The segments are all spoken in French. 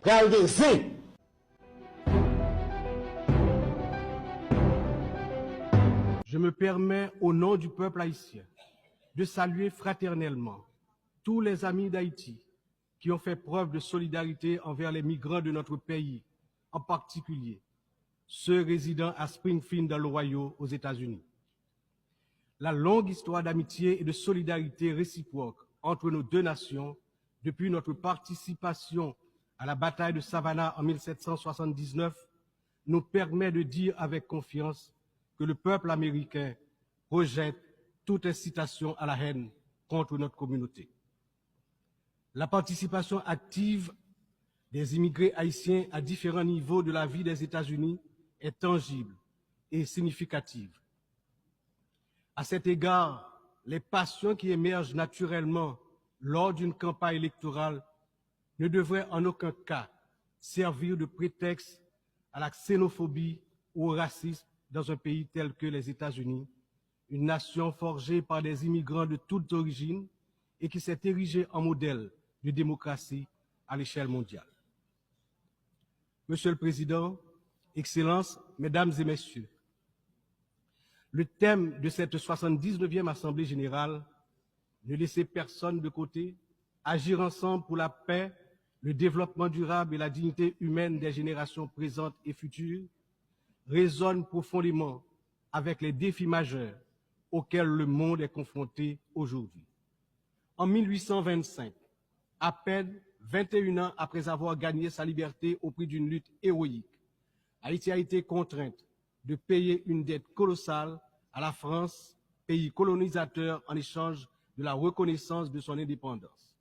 Réalité, c'est. Je me permets, au nom du peuple haïtien, de saluer fraternellement tous les amis d'Haïti qui ont fait preuve de solidarité envers les migrants de notre pays, en particulier ceux résidant à Springfield dans l'Ohio aux États-Unis. La longue histoire d'amitié et de solidarité réciproque entre nos deux nations, depuis notre participation à la bataille de Savannah en 1779, nous permet de dire avec confiance que le peuple américain rejette toute incitation à la haine contre notre communauté. La participation active des immigrés haïtiens à différents niveaux de la vie des États-Unis est tangible et significative. À cet égard, les passions qui émergent naturellement lors d'une campagne électorale ne devraient en aucun cas servir de prétexte à la xénophobie ou au racisme dans un pays tel que les États-Unis, une nation forgée par des immigrants de toutes origines et qui s'est érigée en modèle de démocratie à l'échelle mondiale. Monsieur le Président, Excellences, Mesdames et Messieurs, le thème de cette 79e Assemblée générale, ne laisser personne de côté, agir ensemble pour la paix, le développement durable et la dignité humaine des générations présentes et futures, résonne profondément avec les défis majeurs auxquels le monde est confronté aujourd'hui. En 1825, à peine 21 ans après avoir gagné sa liberté au prix d'une lutte héroïque, Haïti a été contrainte de payer une dette colossale à la France, pays colonisateur, en échange de la reconnaissance de son indépendance.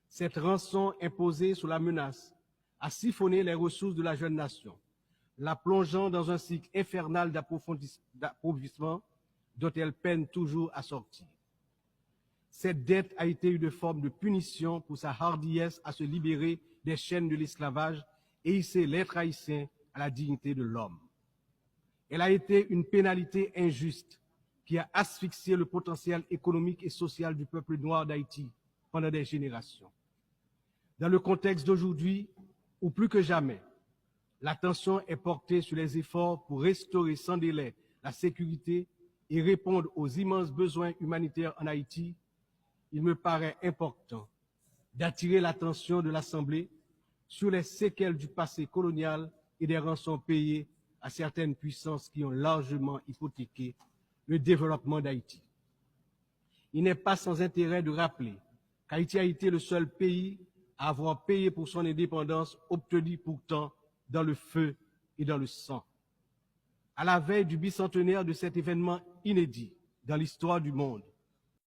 Cette rançon imposée sous la menace a siphonné les ressources de la jeune nation, la plongeant dans un cycle infernal d'appauvrissement dont elle peine toujours à sortir. Cette dette a été une forme de punition pour sa hardiesse à se libérer des chaînes de l'esclavage et hisser l'être haïtien à la dignité de l'homme. Elle a été une pénalité injuste qui a asphyxié le potentiel économique et social du peuple noir d'Haïti pendant des générations. Dans le contexte d'aujourd'hui, où plus que jamais, l'attention est portée sur les efforts pour restaurer sans délai la sécurité et répondre aux immenses besoins humanitaires en Haïti, il me paraît important d'attirer l'attention de l'Assemblée sur les séquelles du passé colonial et des rançons payées à certaines puissances qui ont largement hypothéqué le développement d'Haïti. Il n'est pas sans intérêt de rappeler qu'Haïti a été le seul pays à avoir payé pour son indépendance, obtenue pourtant dans le feu et dans le sang. À la veille du bicentenaire de cet événement inédit dans l'histoire du monde,